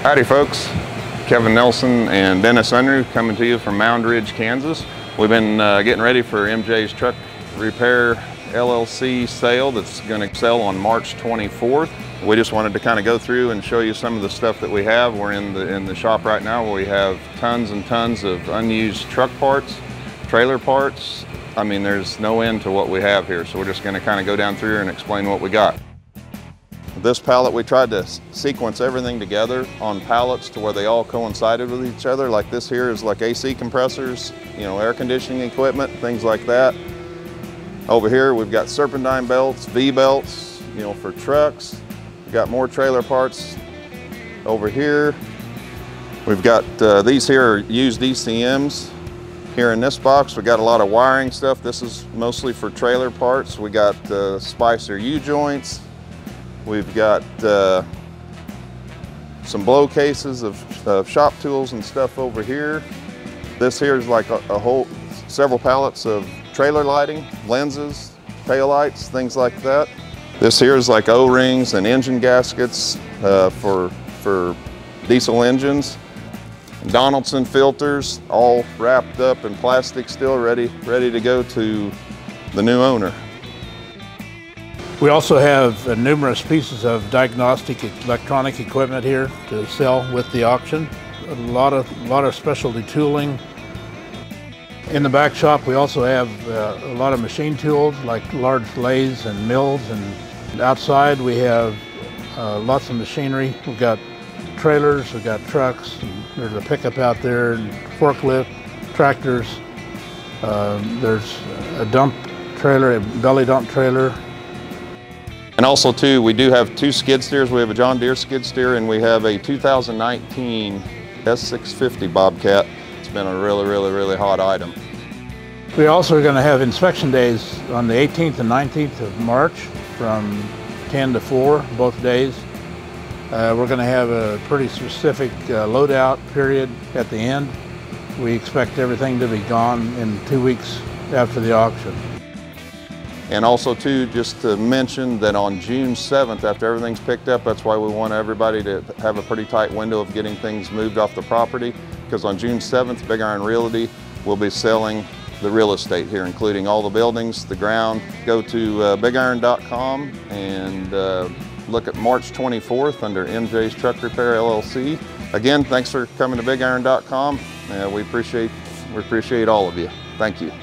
Howdy folks, Kevin Nelson and Dennis Unruh coming to you from Mound Ridge, Kansas. We've been getting ready for MJ's Truck Repair LLC sale that's going to sell on March 24th. We just wanted to kind of go through and show you some of the stuff that we have. We're in the shop right now where we have tons and tons of unused truck parts, trailer parts. I mean, there's no end to what we have here, so we're just going to kind of go down through here and explain what we got. This pallet, we tried to sequence everything together on pallets to where they all coincided with each other. Like this here is like AC compressors, you know, air conditioning equipment, things like that. Over here, we've got serpentine belts, V-belts, you know, for trucks. We've got more trailer parts over here. We've got these here are used ECMs. Here in this box, we got a lot of wiring stuff. This is mostly for trailer parts. We got Spicer U-joints. We've got some blow cases of shop tools and stuff over here. This here is like several pallets of trailer lighting, lenses, taillights, things like that. This here is like O-rings and engine gaskets for diesel engines. Donaldson filters, all wrapped up in plastic still, ready to go to the new owner. We also have numerous pieces of diagnostic electronic equipment here to sell with the auction. A lot of specialty tooling. In the back shop, we also have a lot of machine tools like large lathes and mills, and outside we have lots of machinery. We've got trailers, we've got trucks, and there's a pickup out there, and forklift, tractors. There's a dump trailer, a belly dump trailer. And also too, we do have two skid steers. We have a John Deere skid steer and we have a 2019 S650 Bobcat. It's been a really hot item. We also are going to have inspection days on the 18th and 19th of March from 10 to 4, both days. We're going to have a pretty specific loadout period at the end. We expect everything to be gone in 2 weeks after the auction. And also too, just to mention that on June 7th, after everything's picked up, that's why we want everybody to have a pretty tight window of getting things moved off the property, because on June 7th, BigIron Realty will be selling the real estate here, including all the buildings, the ground. Go to BigIron.com and look at March 24th under MJ's Truck Repair LLC. Again, thanks for coming to BigIron.com. We appreciate all of you. Thank you.